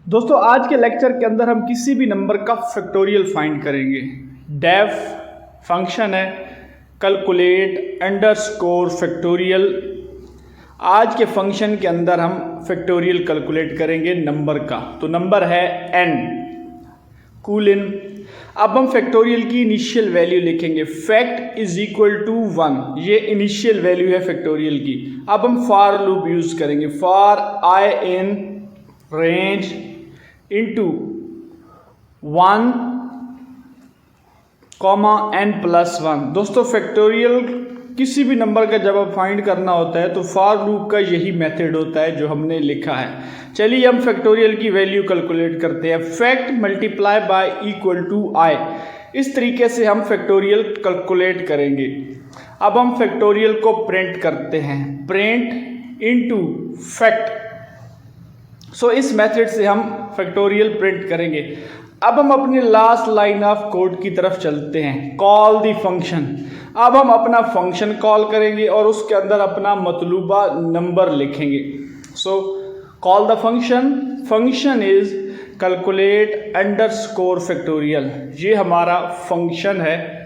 दोस्तों आज के लेक्चर के अंदर हम किसी भी नंबर का फैक्टोरियल फाइंड करेंगे। डेफ फंक्शन है कैलकुलेट अंडरस्कोर फैक्टोरियल। आज के फंक्शन के अंदर हम फैक्टोरियल कैलकुलेट करेंगे नंबर का। तो नंबर है n कूलिन। अब हम फैक्टोरियल की इनिशियल वैल्यू लिखेंगे। फैक्ट इज इक्वल टू 1, ये इनिशियल वैल्यू है फैक्टोरियल की। अब हम फॉर लूप यूज करेंगे। For I in range into 1 comma n plus 1। दोस्तों फैक्टोरियल किसी भी नंबर का जब आप फाइंड करना होता है तो फॉर लूप का यही मेथड होता है जो हमने लिखा है। चलिए हम फैक्टोरियल की वैल्यू कैलकुलेट करते हैं। Fact multiply by equal to I, इस तरीके से हम फैक्टोरियल कैलकुलेट करेंगे। अब हम फैक्टोरियल को प्रिंट करते हैं। Print into fact. सो इस मेथड से हम फैक्टोरियल प्रिंट करेंगे। अब हम अपनी लास्ट लाइन ऑफ कोड की तरफ चलते हैं। Call the function. अब हम अपना फंक्शन कॉल करेंगे और उसके अंदर अपना मतलूबा नंबर लिखेंगे। So call the function. Function is calculate underscore factorial, ये हमारा फंक्शन है।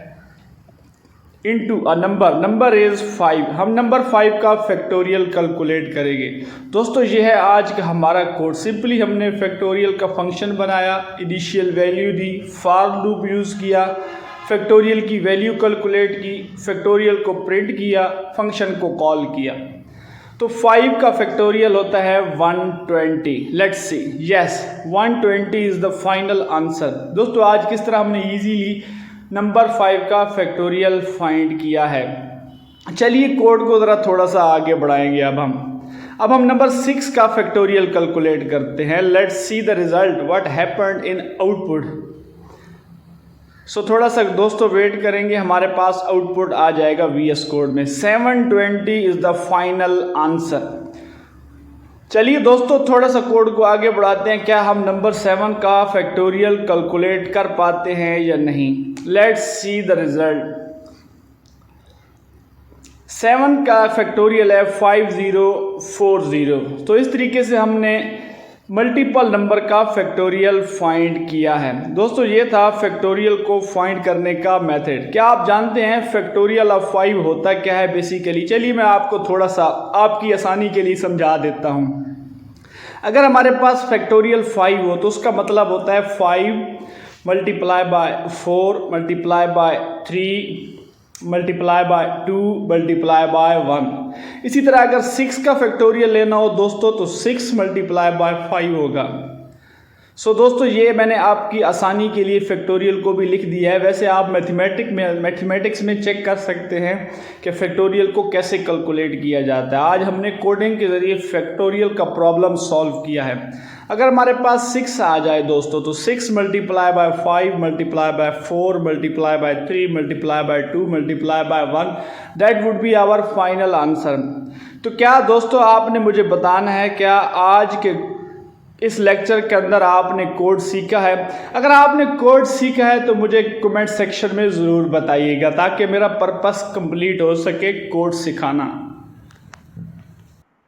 Into a number, number is 5। हम नंबर 5 का फैक्टोरियल कैलकुलेट करेंगे। दोस्तों ये है आज का हमारा कोड। सिंपली हमने फैक्टोरियल का फंक्शन बनाया, initial value the, for loop use किया, फैक्टोरियल की वैल्यू कैलकुलेट की, फैक्टोरियल को प्रिंट किया, फंक्शन को कॉल किया। तो 5 का फैक्टोरियल होता है 120। Let's see, yes 120 is the final answer. दोस्तों आज किस तरह हमने इजीली नंबर 5 का फैक्टोरियल फाइंड किया है। चलिए कोड को ज़रा थोड़ा सा आगे बढ़ाएंगे। अब हम नंबर 6 का फैक्टोरियल कैलकुलेट करते हैं। Let's see the result what happened in output. So थोड़ा सा दोस्तों वेट करेंगे, हमारे पास आउटपुट आ जाएगा VS कोड में। 720 इज द फाइनल आंसर। चलिए दोस्तों थोड़ा सा कोड को आगे बढ़ाते हैं। क्या हम नंबर 7 का फैक्टोरियल कैलकुलेट कर पाते हैं या नहीं। Let's see the result. 7 का फैक्टोरियल है 5040। तो इस तरीके से हमने मल्टीपल नंबर का फैक्टोरियल फाइंड किया है। दोस्तों ये था फैक्टोरियल को फाइंड करने का मेथड। क्या आप जानते हैं फैक्टोरियल ऑफ 5 होता क्या है बेसिकली। चलिए मैं आपको थोड़ा सा आपकी आसानी के लिए समझा देता हूँ। अगर हमारे पास फैक्टोरियल 5 हो तो उसका मतलब होता है 5 multiply by 4 multiply by 3 multiply by 2 multiply by 1। इसी तरह अगर 6 का फैक्टोरियल लेना हो दोस्तों तो 6 मल्टीप्लाई बाय 5 होगा। सो दोस्तों ये मैंने आपकी आसानी के लिए फैक्टोरियल को भी लिख दिया है। वैसे आप मैथमेटिक्स में चेक कर सकते हैं कि फैक्टोरियल को कैसे कैलकुलेट किया जाता है। आज हमने कोडिंग के ज़रिए फैक्टोरियल का प्रॉब्लम सॉल्व किया है। अगर हमारे पास 6 आ जाए दोस्तों तो 6 multiply by 5 multiply by 4 multiply by 3 multiply by 2 multiply by 1, that would be our final answer. तो क्या दोस्तों आपने मुझे बताना है क्या आज के इस लेक्चर के अंदर आपने कोड सीखा है। अगर आपने कोड सीखा है तो मुझे कमेंट सेक्शन में ज़रूर बताइएगा ताकि मेरा पर्पस कंप्लीट हो सके कोड सिखाना।